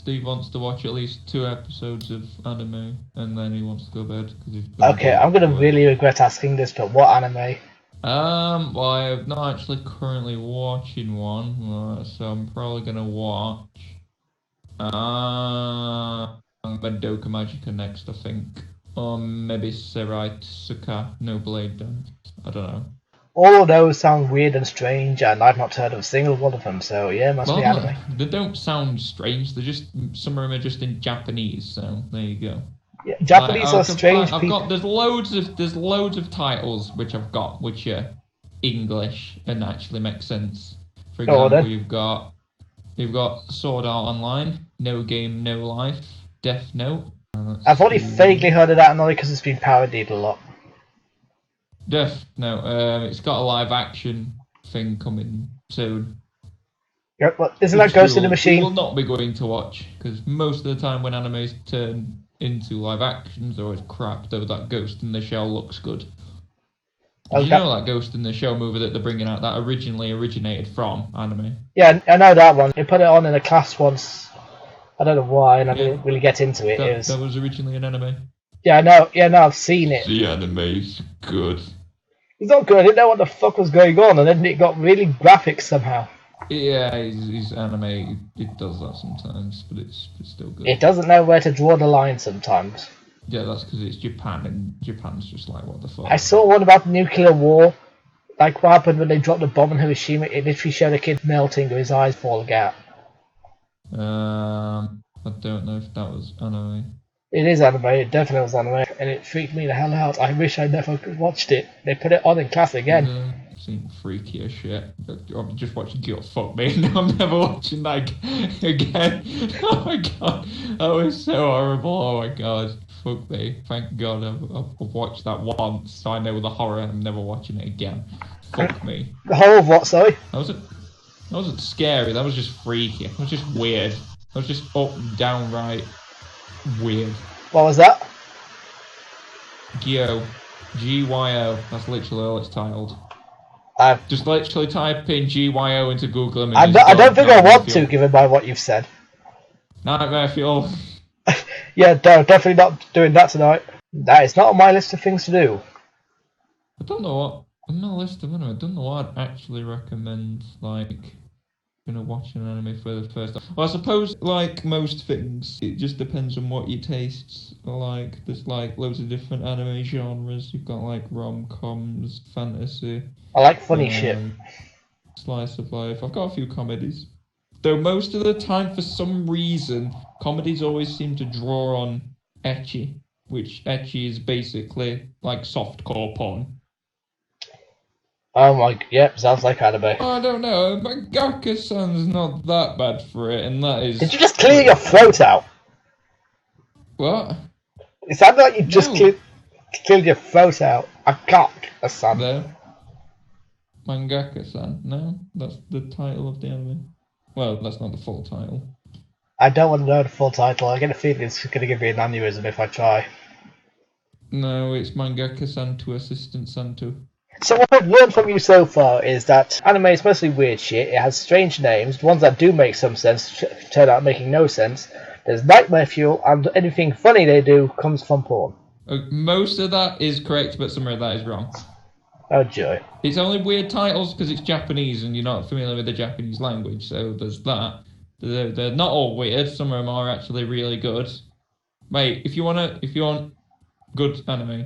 Steve wants to watch at least 2 episodes of anime, and then he wants to go to bed because he's been Okay, I'm gonna really regret asking this, but what anime? Well, I'm not actually currently watching one, so I'm probably gonna watch Madoka Magica next, I think. Or maybe Serai Tsuka no Blade Dance. I don't know. All of those sound weird and strange, and I've not heard of a single one of them, so yeah, must be anime. They don't sound strange, they're just, some of them are just in Japanese, so there you go. Yeah, Japanese are strange people. There's loads of titles which I've got which are English and actually make sense. For example, you've got Sword Art Online, No Game No Life, Death Note. I've only vaguely heard of that only because it's been parodied a lot. Death Note. It's got a live action thing coming soon. Yeah, well, isn't that Ghost in the Machine? We will not be going to watch because most of the time when animes turn into live actions, they're always crap. Though that Ghost in the Shell looks good. Did you know that Ghost in the Shell movie that they're bringing out that originally originated from anime? Yeah, I know that one. They put it on in a class once. I don't know why, and I didn't really get into it. That was originally an anime. Yeah, I know. Yeah, no, I've seen it. The anime's good. It's not good. I didn't know what the fuck was going on, and then it got really graphic somehow. Yeah, his anime, it does that sometimes, but it's still good. It doesn't know where to draw the line sometimes. Yeah, that's because it's Japan, and Japan's just like, what the fuck? I saw one about nuclear war. Like what happened when they dropped the bomb in Hiroshima. It literally showed a kid melting with his eyes falling out. I don't know if that was anime. It is anime, it definitely was anime, and it freaked me the hell out. I wish I never watched it. They put it on in class again. I've seen freaky as shit. I'm just watching Guilt Fuck Me, and I'm never watching that again. Oh my god, that was so horrible. Oh my god, fuck me. Thank god I've watched that once, so I know the horror, and I'm never watching it again. Fuck me. The horror of what, sorry? That wasn't scary, that was just freaky. That was just weird. That was just downright weird. What was that? Gyo. G-Y-O. That's literally all it's titled. Just literally type in G-Y-O into Google Images. I don't think I want to, given by what you've said. Nightmare Fuel. Yeah, no, definitely not doing that tonight. That is not on my list of things to do. I don't know what... On my list of anime, I don't know what I'd actually recommend, like... watching an anime for the first time. Well, I suppose, like most things, it just depends on what your tastes are like. There's like loads of different anime genres. You've got like rom-coms, fantasy. I like funny shit. Slice of life. I've got a few comedies. Though most of the time, for some reason, comedies always seem to draw on ecchi, which ecchi is basically like softcore porn. Oh my, yep, sounds like anime. I don't know, Mangaka-San's not that bad for it, and that is... Did you just clear your throat out? What? It sounded like you just cleared your throat out. Mangaka-San. No. Mangaka-San, no? That's the title of the anime. Well, that's not the full title. I don't want to know the full title. I get a feeling it's going to give me an aneurysm if I try. No, it's Mangaka-San to Assistant Santo. So what I've learned from you so far is that anime is mostly weird shit. It has strange names. The ones that do make some sense turn out making no sense. There's nightmare fuel, and anything funny they do comes from porn. Most of that is correct, but some of that is wrong. Oh joy. It's only weird titles because it's Japanese and you're not familiar with the Japanese language, so there's that. They're not all weird. Some of them are actually really good. Mate, if you want good anime,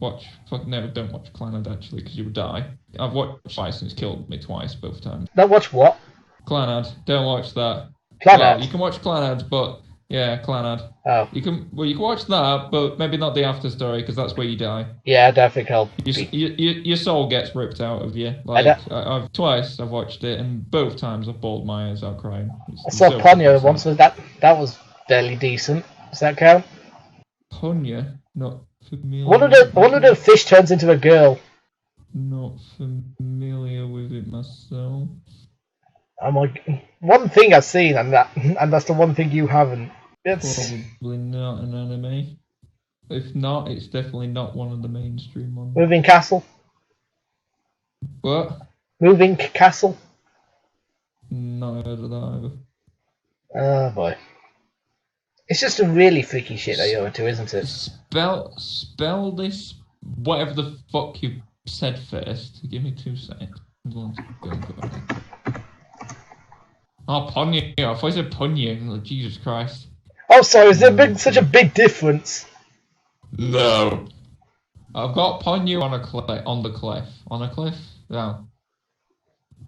don't watch Clannad actually, because you would die. I've watched twice and it's killed me twice, both times. Don't watch what? Clannad. Don't watch that. Clannad? Well, you can watch Clannad, but yeah, Clannad. Oh. You can watch that, but maybe not the after story, because that's where you die. Yeah, I don't think I'll. Your soul gets ripped out of you. Like I've twice I've watched it, and both times I've bawled my eyes out crying. I saw Ponyo once. That was fairly decent. Does that count? Ponyo, not familiar. One of the fish turns into a girl. Not familiar with it myself. I'm like, one thing I've seen, and that's the one thing you haven't. It's probably not an anime. If not, it's definitely not one of the mainstream ones. Moving Castle. What? Moving Castle. Not heard of that either. Oh boy. It's just a really freaky shit that you're into, isn't it? Spell this whatever the fuck you said first. Give me 2 seconds. Go. Oh, Ponyo. I thought you said Ponyo. Jesus Christ. Oh, sorry, is there such a big difference? No. I've got Ponyo on the cliff. On a cliff? No.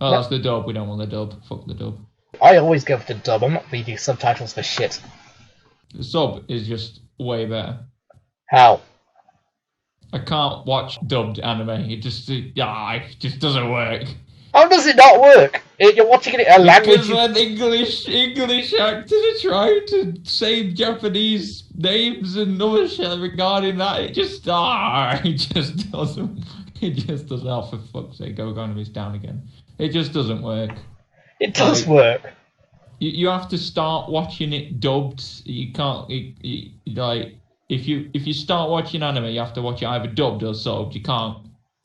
Oh, that's the dub. We don't want the dub. Fuck the dub. I always go for the dub. I'm not reading subtitles for shit. The sub is just way better. How? I can't watch dubbed anime. It just doesn't work. How does it not work? You're watching it in a language. Because when English actors are trying to say Japanese names and other shit regarding that, it just doesn't. It just doesn't. Oh, for fuck's sake, go anime's down again. It just doesn't work. It does work. You have to start watching it dubbed. You can't if you start watching anime, you have to watch it either dubbed or subbed. You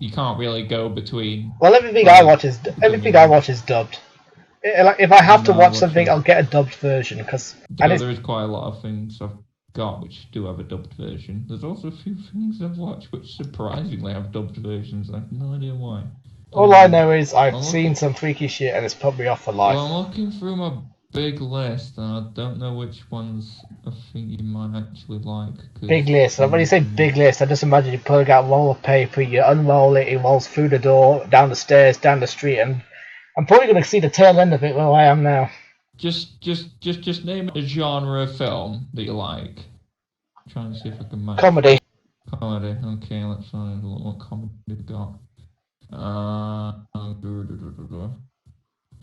can't really go between. Well, everything I watch is dubbed. If I have to watch something, I'll get a dubbed version because there is quite a lot of things I've got which do have a dubbed version. There's also a few things I've watched which surprisingly have dubbed versions. I have no idea why. All I know is I've seen some freaky shit and it's put me off for life. Well, I'm looking through my big list and I don't know which ones I think you might actually like. Big list. When you say big list, I just imagine you pulling out a roll of paper, you unroll it, it rolls through the door, down the stairs, down the street, and I'm probably going to see the tail end of it where I am now. Just name a genre of film that you like. I'm trying to see if I can match. Comedy. Comedy. Okay, let's find what comedy we've got. I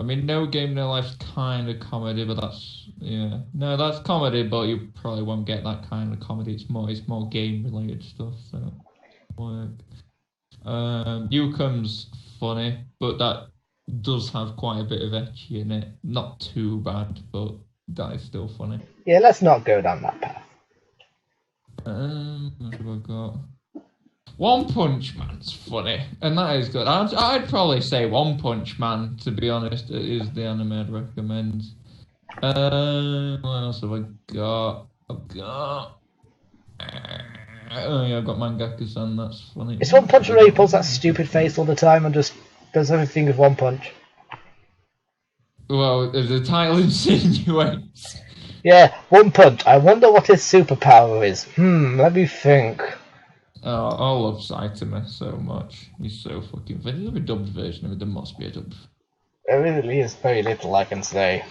mean, No Game No Life's kind of comedy, but that's that's comedy, but you probably won't get that kind of comedy. It's more game related stuff. So, Newcome's funny, but that does have quite a bit of ecchi in it. Not too bad, but that is still funny. Yeah, let's not go down that path. What have I got? One Punch Man's funny, and that is good. I'd probably say One Punch Man, to be honest, is the anime I'd recommend. What else have I got? I've got Mangaka-San, that's funny. It's One Punch Man where he pulls that stupid face all the time and just does everything with one punch. Well, the title insinuates. Yeah, One Punch. I wonder what his superpower is. Let me think. Oh, I love Saitama so much. He's so fucking funny. There's a dubbed version of it. There must be a dub. There really is very little I can say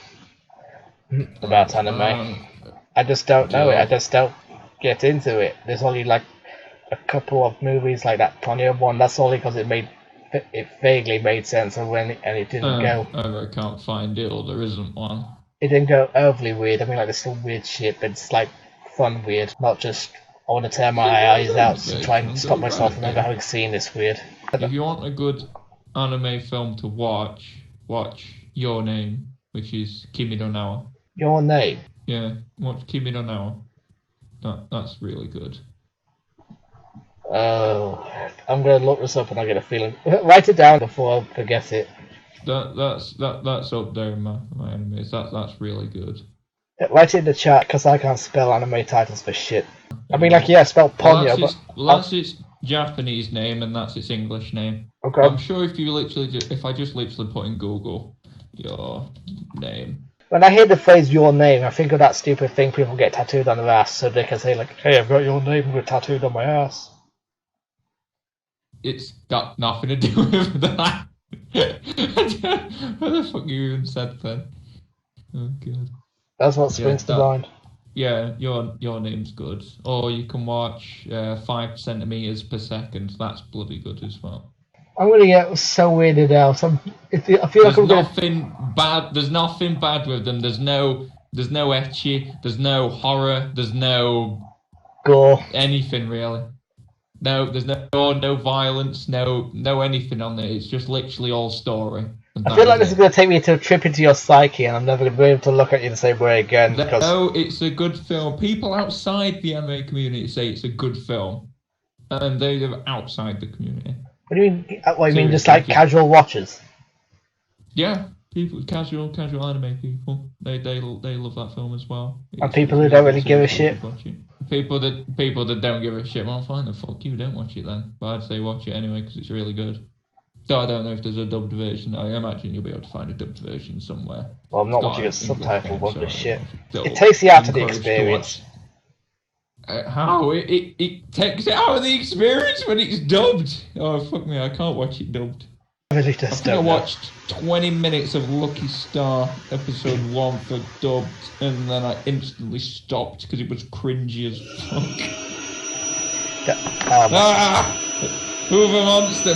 about anime. I just don't know it. I just don't get into it. There's only like a couple of movies like that Ponyo one. That's only because it vaguely made sense, and it didn't go. I can't find it, or there isn't one. It didn't go overly weird. I mean, like there's still weird shit, but it's like fun weird, not just. I want to tear my eyes out to try and stop myself from ever having seen this weird. If you want a good anime film to watch Your Name, which is Kimi no Na wa. Your Name? Yeah, watch Kimi no Na wa. That's really good. Oh, I'm going to look this up and I get a feeling. Write it down before I forget it. That's up there in my animes. That's really good. Write it in the chat because I can't spell anime titles for shit. I mean, like, yeah, spell Ponyo, that's its Japanese name and that's its English name. Okay. I'm sure if I just literally put in Google Your Name. When I hear the phrase Your Name, I think of that stupid thing people get tattooed on their ass so they can say, like, hey, I've got your name tattooed on my ass. It's got nothing to do with that. What the fuck you even said then? Oh, God. That's what springs to mind. Yeah, your name's good. Or you can watch 5 centimeters per second. That's bloody good as well. I'm gonna get so weirded out. I feel like There's nothing bad with them. There's no ecchi. There's no horror. There's no gore. Anything really. No, there's no violence. No anything on there. It's just literally all story. I feel like this is going to take me to a trip into your psyche, and I'm never going to be able to look at you the same way again. No, it's a good film. People outside the anime community say it's a good film, and they live outside the community. What do you mean? What do you mean? Just like casual watchers? Yeah, People, casual anime people, they love that film as well. And people who don't really give a shit. People that don't give a shit, well, fine, the fuck you, don't watch it then. But I'd say watch it anyway because it's really good. So I don't know if there's a dubbed version. I imagine you'll be able to find a dubbed version somewhere. Well, I'm not watching a subtitled one, but shit. So it takes you out of the experience. How? It takes it out of the experience when it's dubbed. Oh, fuck me, I can't watch it dubbed. I really just don't I watched 20 minutes of Lucky Star episode 1 for dubbed, and then I instantly stopped because it was cringy as fuck. Hoover Monster!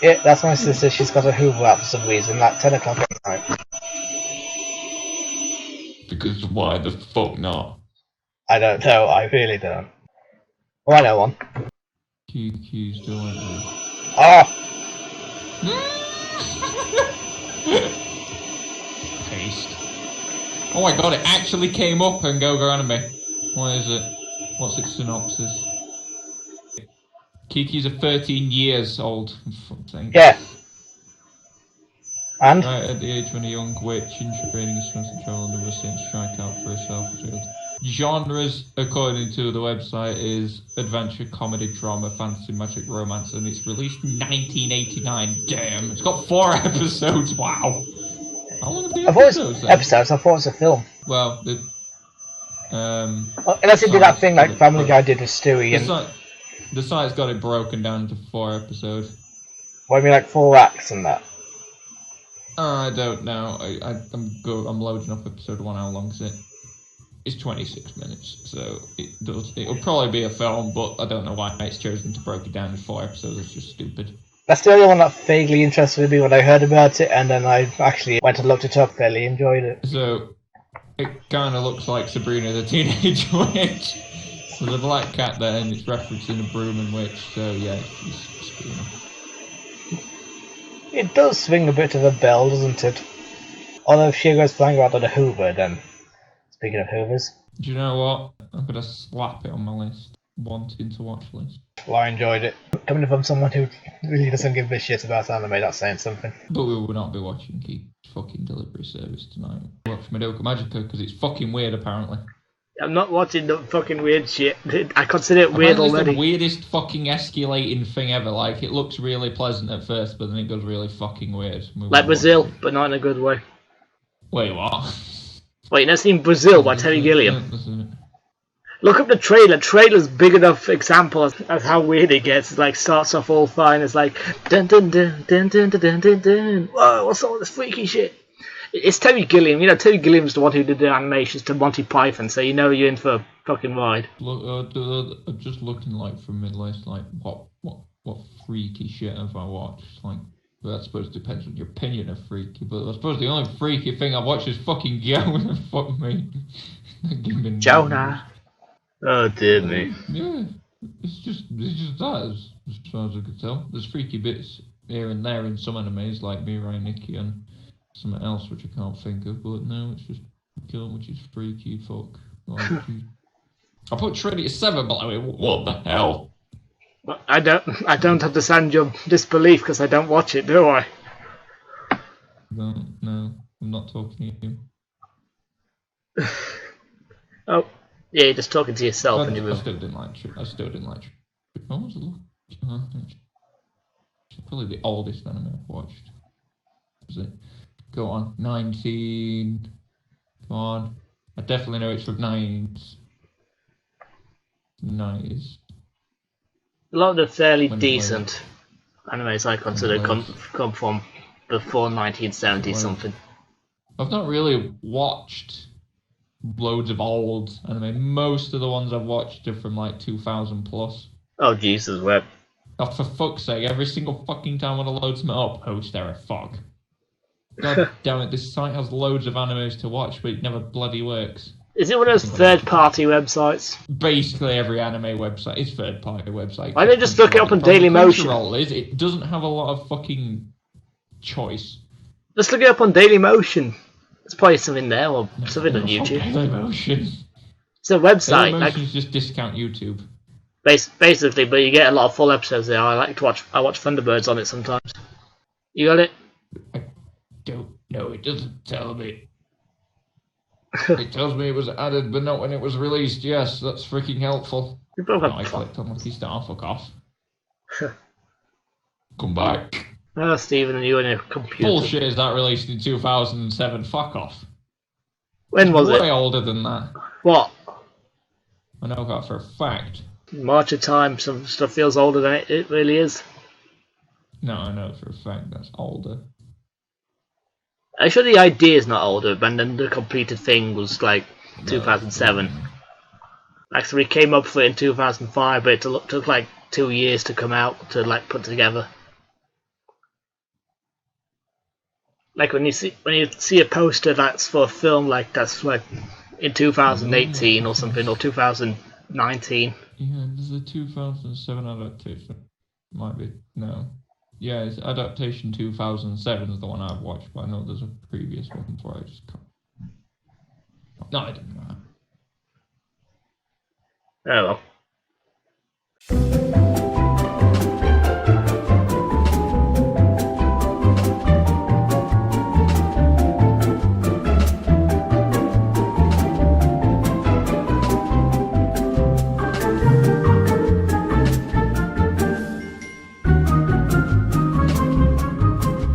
Yeah, that's my sister. She's got a Hoover out for some reason, like 10 o'clock at night. Because why the fuck not? I don't know, I really don't. Oh, I know one. Kiki's doing it. Oh! Paste. Oh my god, it actually came up on Go Anime. What is it? What's its synopsis? Kiki's a 13 years old. For fuck's sake. Yeah. And? Right at the age when a young witch in training is supposed to travel under a sea and strike out for herself. Genres, according to the website, is adventure, comedy, drama, fantasy, magic, romance, and it's released in 1989. Damn, it's got 4 episodes. Wow. How long are the episodes? Episodes. I thought it was a film. Well, unless it did that thing like Family Guy did with Stewie. The site's got it broken down to 4 episodes. What, I mean, like 4 acts and that? I don't know. I'm loading up episode 1. How long is it? It's 26 minutes, so it'll probably be a film, but I don't know why it's chosen to break it down in 4 episodes. It's just stupid. That's the only one that vaguely interested me when I heard about it, and then I actually went and looked it up. Fairly enjoyed it. So it kind of looks like Sabrina the Teenage Witch. There's a black cat there, and it's referencing a broom and witch. So yeah, it's Sabrina. It does swing a bit of a bell, doesn't it? Although if she goes flying around on a Hoover, then... Speaking of Hoovers. Do you know what? I'm going to slap it on my list. Wanting to watch list. Well, I enjoyed it. Coming from someone who really doesn't give a shit about anime, that's saying something. But we will not be watching Kiki's fucking delivery service tonight. Watch Madoka Magica because it's fucking weird, apparently. I'm not watching the fucking weird shit. I consider it weird already. It's the weirdest fucking escalating thing ever. Like, it looks really pleasant at first, but then it goes really fucking weird. Like Brazil, but not in a good way. Wait, what? Wait, you never seen Brazil by Terry Gilliam? Look up the trailer. Trailer's big enough example as how weird it gets. It like starts off all fine. It's like dun dun dun dun dun dun dun dun dun. Whoa, what's all this freaky shit? It's Terry Gilliam. You know, Terry Gilliam's the one who did the animations to Monty Python, so you know you're in for a fucking ride. Look, just looking like from mid-list, like what freaky shit have I watched? Like. Well, I suppose it depends on your opinion of freaky, but I suppose the only freaky thing I've watched is fucking Jonah. Fuck me. Jonah. Oh dear me. Yeah, it's just that, as far as I could tell. There's freaky bits here and there in some animes, like Mirai Nikki and something else which I can't think of, but no, it's just Kill, which is freaky, fuck. Like, I put Trinity 7 below it, what the hell? I don't understand your disbelief because I don't watch it, do I? No, I'm not talking to you. Oh, yeah, you're just talking to yourself. I still didn't like it. What was it? It's probably the oldest anime I've watched. Was it? Go on, 19. Come on. I definitely know it's from 90s. A lot of the fairly decent animes I consider come from before 1970 something. I've not really watched loads of old anime. Most of the ones I've watched are from like 2000 plus. Oh Jesus, web. Oh, for fuck's sake, every single fucking time when I load something up, host error, fuck. God damn it, this site has loads of animes to watch, but it never bloody works. Is it one of those third-party websites? Basically, every anime website is third-party website. Why don't just look it up on Dailymotion? It doesn't have a lot of fucking choice. Just look it up on Dailymotion. There's probably something there, or something on YouTube. Dailymotion. It's a website. Dailymotion's just discount YouTube. Basically, but you get a lot of full episodes there. I watch Thunderbirds on it sometimes. You got it? I don't know. It doesn't tell me. It tells me it was added, but not when it was released. Yes, that's freaking helpful. You both I clicked on Lucky Star. Fuck off. Come back. Oh, Stephen, and you and your computer. Bullshit, is that released in 2007? Fuck off. When was it? Way older than that. What? I know that for a fact. March of Time, some stuff feels older than it really is. No, I know for a fact that's older. Actually, the idea is not older, but then the completed thing was like 2007. Actually, we came up with it in 2005, but it took like 2 years to come out to like put together. Like when you see a poster that's for a film like that's like in 2018 or something, or 2019. Yeah, there's a 2007 adaptation. Might be. No. Yeah, it's adaptation 2007 is the one I've watched, but I know there's a previous one where I just can't. No, I didn't know. Oh well.